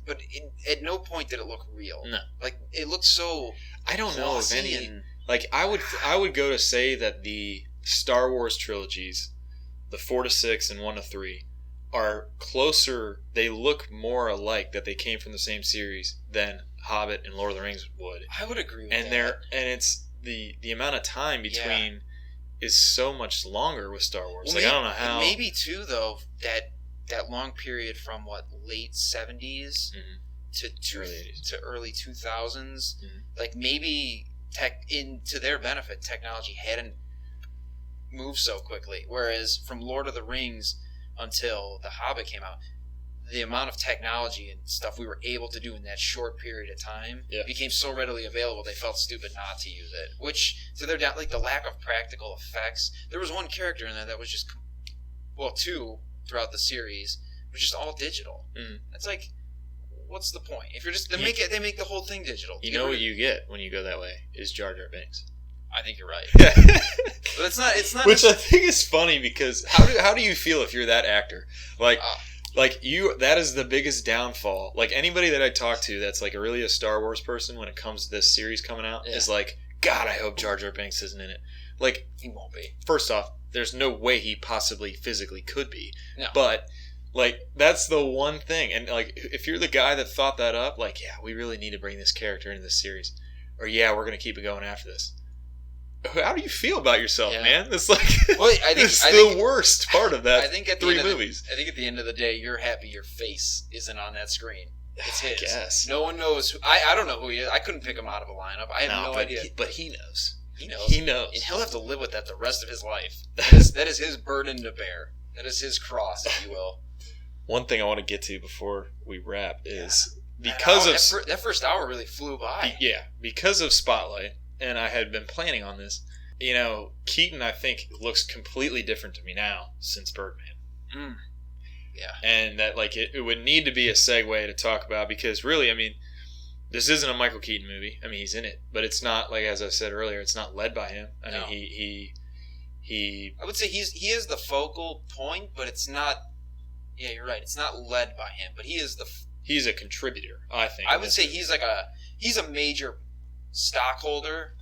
but at no point did it look real. No, like it looked so. I don't know if any. Like I would go to say that the Star Wars trilogies, the 4 to 6 and 1 to 3, are closer. They look more alike that they came from the same series than Hobbit and Lord of the Rings would. I would agree with that. And it's the amount of time between is so much longer with Star Wars. Well, I don't know how. Maybe too though that long period from late 70s to early 2000s, like maybe to their benefit, technology hadn't moved so quickly. Whereas from Lord of the Rings until The Hobbit came out, the amount of technology and stuff we were able to do in that short period of time became so readily available, they felt stupid not to use it. Which, to their like the lack of practical effects. There was one character in there that was just, two throughout the series, was just all digital. It's like, what's the point? If you're just they make the whole thing digital. You know what you get when you go that way is Jar Jar Binks. I think you're right. But it's not. Which I think is funny because how do you feel if you're that actor? Like you, that is the biggest downfall. Like anybody that I talk to that's like really a Star Wars person when it comes to this series coming out is like, God, I hope Jar Jar Binks isn't in it. Like he won't be. First off, there's no way he possibly physically could be. No. But like that's the one thing. And like if you're the guy that thought that up, like we really need to bring this character into this series, or we're gonna keep it going after this. How do you feel about yourself, man? It's like it's the worst part of that. I think at 3 movies. I think at the end of the day, you're happy your face isn't on that screen. It's his. I guess. No one knows who. I don't know who he is. I couldn't pick him out of a lineup. I have no idea. But he knows. He knows. He knows. And he'll have to live with that the rest of his life. That is his burden to bear. That is his cross, if you will. One thing I want to get to before we wrap is because of that first hour really flew by. Because of Spotlight. And I had been planning on this. Keaton, I think, looks completely different to me now since Birdman. Yeah. And that, it would need to be a segue to talk about because, really, I mean, this isn't a Michael Keaton movie. I mean, he's in it. But it's not, as I said earlier, it's not led by him. I mean, he... I would say he is the focal point, but it's not... Yeah, you're right. It's not led by him, but he is the... He's a contributor, I think. I would say he's a major stockholder,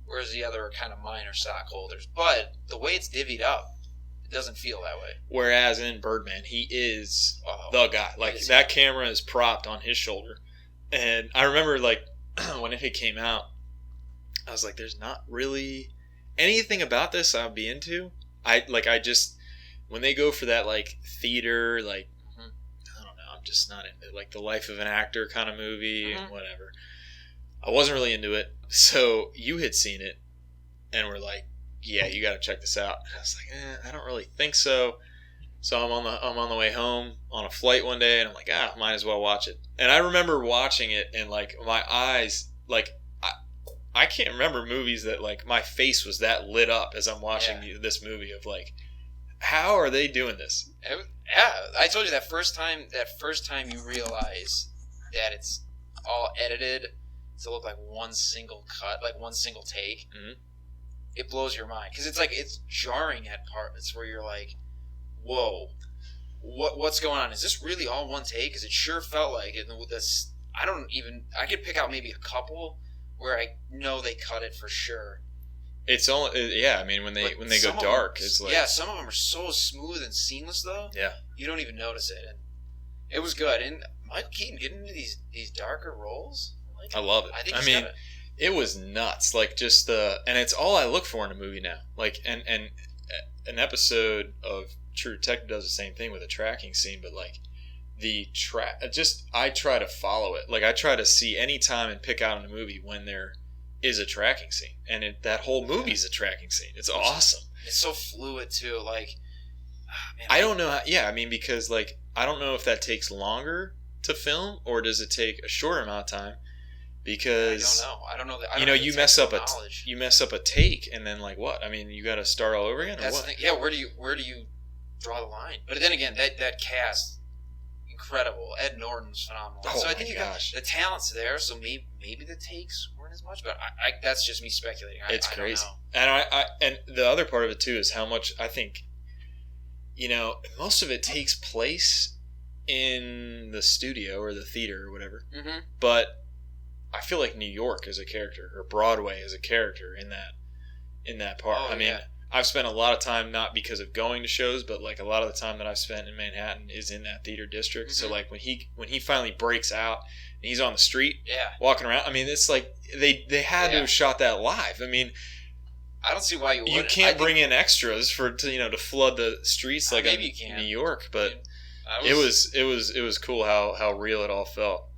whereas the other are kind of minor stockholders. But the way it's divvied up, it doesn't feel that way. Whereas in Birdman, he is the guy. That camera is propped on his shoulder. And I remember, when it came out, I was like, there's not really anything about this I'll be into. When they go for that, theater, I don't know, I'm just not into it. The life of an actor kind of movie and whatever. I wasn't really into it. So you had seen it and were like, yeah, you got to check this out. And I was like, I don't really think so. So I'm on the way home on a flight one day, and I'm like, might as well watch it. And I remember watching it, and like my eyes, like I can't remember movies that like my face was that lit up as I'm watching this movie of like, how are they doing this? Yeah, I told you that first time you realize that it's all edited to look like one single cut, like one single take. Mm-hmm. It blows your mind because it's jarring at parts where you're like, whoa, what's going on? Is this really all one take? Because it sure felt like it. With this, I could pick out maybe a couple where I know they cut it for sure. It's only I mean when they go dark, it's like some of them are so smooth and seamless though. Yeah, you don't even notice it, and it was good. And Michael Keaton getting into these darker roles, I love it. I mean, it was nuts. Like just and it's all I look for in a movie now. Like and an episode of True Detective does the same thing with a tracking scene, but like I try to follow it. Like I try to see any time and pick out in a movie when there is a tracking scene, and that whole movie's a tracking scene. It's awesome. It's so fluid too. Like, man, I don't know how, I mean, because like I don't know if that takes longer to film or does it take a shorter amount of time. Because I don't know. You mess up a take, and then like what? I mean, you got to start all over again. Or what? The thing. Yeah, where do you draw the line? But then again, that cast, incredible. Ed Norton's phenomenal. Oh, so I think you got the talent's there. So maybe the takes weren't as much, but I that's just me speculating. It's crazy. Don't know. And the other part of it too is how much I think. Most of it takes place in the studio or the theater or whatever. Mm-hmm. But I feel like New York is a character, or Broadway is a character in that part. Oh, I mean, I've spent a lot of time not because of going to shows, but like a lot of the time that I've spent in Manhattan is in that theater district. Mm-hmm. So like when he finally breaks out and he's on the street, walking around. I mean, it's like they had to have shot that live. I mean, I don't see why you wouldn't. You can't bring in extras to flood the streets like maybe you can. New York, but it was cool how real it all felt.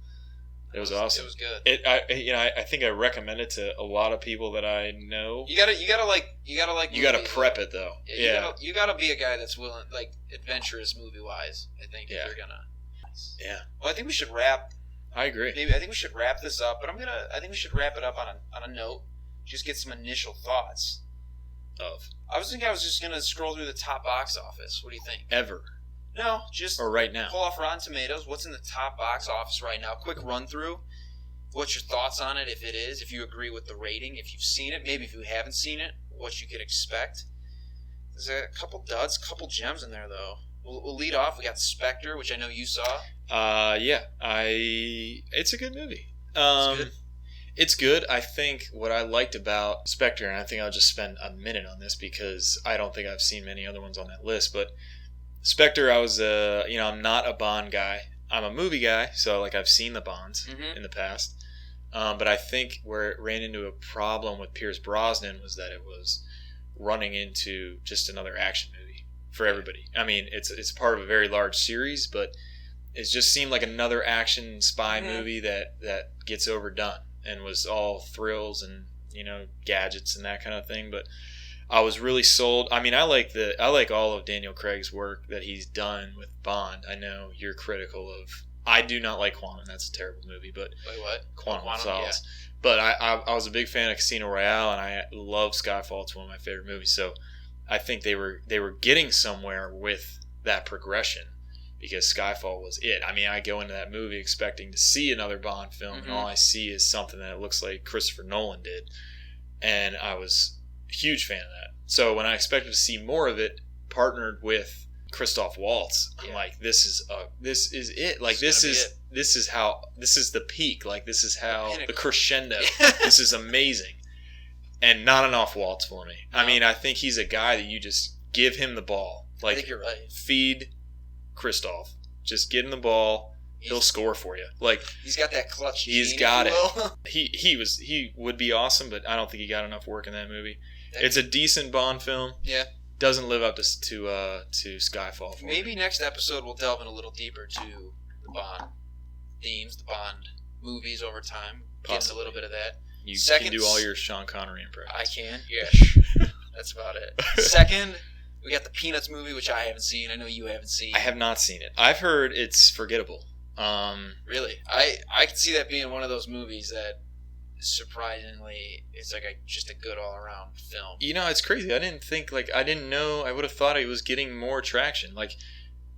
It was awesome. It was good. I think I recommend it to a lot of people that I know. You gotta prep it though. You gotta be a guy that's willing, like adventurous movie wise. I think if you're gonna. Yeah. Well, I think we should wrap. I agree. I think we should wrap this up, but I think we should wrap it up on a note. Just get some initial thoughts. I was just gonna scroll through the top box office. What do you think? Ever. No, just or right now. Pull off Rotten Tomatoes. What's in the top box office right now? Quick run through. What's your thoughts on it? If you agree with the rating, if you've seen it, maybe if you haven't seen it, what you could expect. There's a couple duds, couple gems in there though. We'll lead off. We got Spectre, which I know you saw. It's a good movie. It's good. I think what I liked about Spectre, and I think I'll just spend a minute on this because I don't think I've seen many other ones on that list, but Spectre, I was I'm not a Bond guy. I'm a movie guy, so like I've seen the Bonds in the past. But I think where it ran into a problem with Pierce Brosnan was that it was running into just another action movie for everybody. I mean, it's part of a very large series, but it just seemed like another action spy movie that gets overdone and was all thrills and gadgets and that kind of thing, but I was really sold. I mean, I like all of Daniel Craig's work that he's done with Bond. I know you're critical of. I do not like Quantum. That's a terrible movie. But wait, what? Quantum of Solace. Yeah. But I was a big fan of Casino Royale, and I love Skyfall. It's one of my favorite movies. So I think they were getting somewhere with that progression because Skyfall was it. I mean, I go into that movie expecting to see another Bond film, and all I see is something that looks like Christopher Nolan did, and I was huge fan of that. So when I expected to see more of it, partnered with Christoph Waltz, I'm like, this is it. Like this is the peak. Like this is how the crescendo. This is amazing, and not enough Waltz for me. No. I mean, I think he's a guy that you just give him the ball. Like, I think you're right. Feed Christoph. Just get him the ball. He'll score for you. Like he's got that clutch. He's got it. He would be awesome, but I don't think he got enough work in that movie. It's a decent Bond film. Yeah. Doesn't live up to Skyfall. Maybe next episode we'll delve in a little deeper to the Bond themes, the Bond movies over time. Get a little bit of that. You can do all your Sean Connery impressions. I can. Yeah. That's about it. Second, We got the Peanuts movie, which I haven't seen. I know you haven't seen. I have not seen it. I've heard it's forgettable. Really? I can see that being one of those movies that surprisingly it's like just a good all-around film. You know, it's crazy. I didn't know. I would have thought it was getting more traction. Like,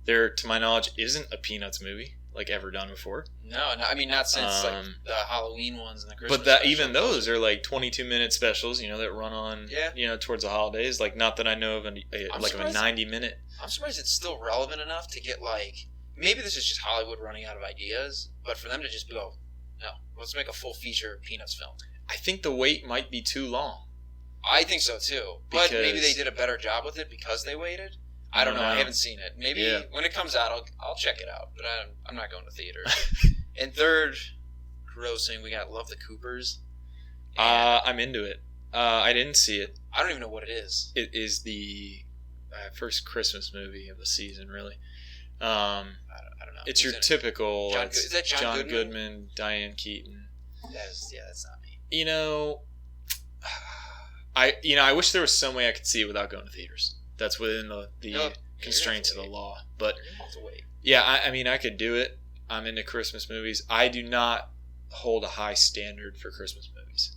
there, to my knowledge, isn't a Peanuts movie like ever done before. No, I mean not since like the Halloween ones and the Christmas. But even those are like 22-minute specials, you know, that run on, you know, towards the holidays. Like, not that I know of a 90-minute. I'm surprised it's still relevant enough to get like, maybe this is just Hollywood running out of ideas, but for them to just go, no, let's make a full feature Peanuts film. I think the wait might be too long. I think so too, but maybe they did a better job with it because they waited. I don't know. I haven't seen it. Maybe when it comes out, I'll check it out. But I'm not going to theaters. And third, grossing, we got Love the Coopers. I'm into it. I didn't see it. I don't even know what it is. It is the first Christmas movie of the season, really. I don't know. It's your typical. Is that John Goodman, Diane Keaton? That's not me. You know, I wish there was some way I could see it without going to theaters. That's within the constraints of the law. But yeah, I mean, I could do it. I'm into Christmas movies. I do not hold a high standard for Christmas movies.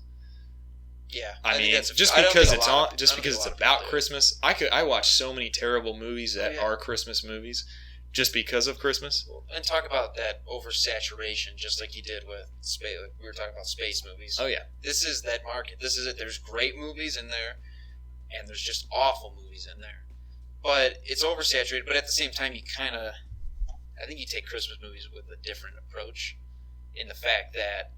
Yeah, I mean, just because it's about Christmas. I watch so many terrible movies that are Christmas movies, just because of Christmas. And talk about that oversaturation, just like you did with space. Like we were talking about space movies. Oh yeah, this is that market. This is it. There's great movies in there, and there's just awful movies in there. But it's oversaturated. But at the same time, I think you take Christmas movies with a different approach, in the fact that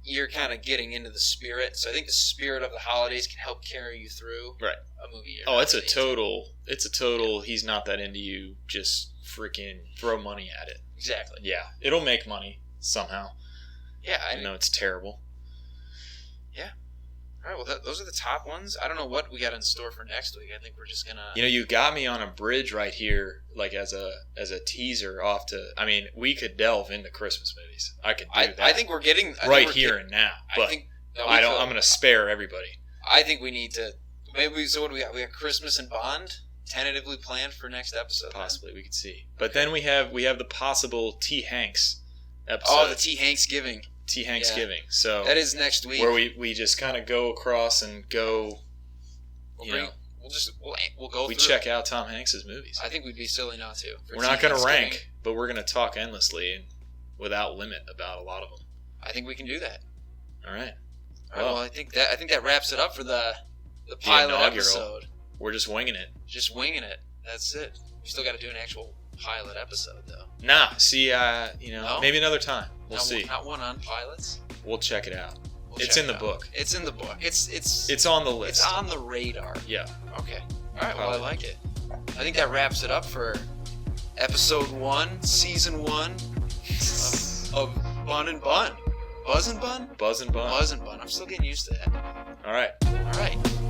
you're kind of getting into the spirit. So I think the spirit of the holidays can help carry you through a movie. It's a total. He's not that into you. Just freaking throw money at it. Exactly. Yeah, it'll make money somehow. Yeah, I know it's terrible. Yeah. All right. Well, those are the top ones. I don't know what we got in store for next week. I think we're just gonna. You know, you got me on a bridge right here, like as a teaser off to. I mean, we could delve into Christmas movies. I could do that. I think we're getting here and now. But I'm going to spare everybody. I think we need to. Maybe. So what do we got? We got Christmas and Bond tentatively planned for next episode. Possibly, we could see. But then we have the possible T. Hanks episode. Oh, the T. Hanksgiving. T-Hanksgiving. Yeah. So that is next week. Where we just kind of go across and go. We'll go. We check out Tom Hanks's movies. I think we'd be silly not to. We're not going to rank, but we're going to talk endlessly and without limit about a lot of them. I think we can do that. All right. Well, I think that wraps it up for the pilot episode. We're just winging it. Just winging it. That's it. We still got to do an actual pilot episode, though. Nah. See, maybe another time. We'll see. Not one on pilots. We'll check it out. It's in the book. It's in the book. It's on the list. It's on the radar. Yeah. Okay. All right. Well, I like it. I think that wraps it up for episode 1, season 1 of Bun and Bun. Buzz and Bun? Buzz and Bun. Buzz and Bun. I'm still getting used to that. All right. All right.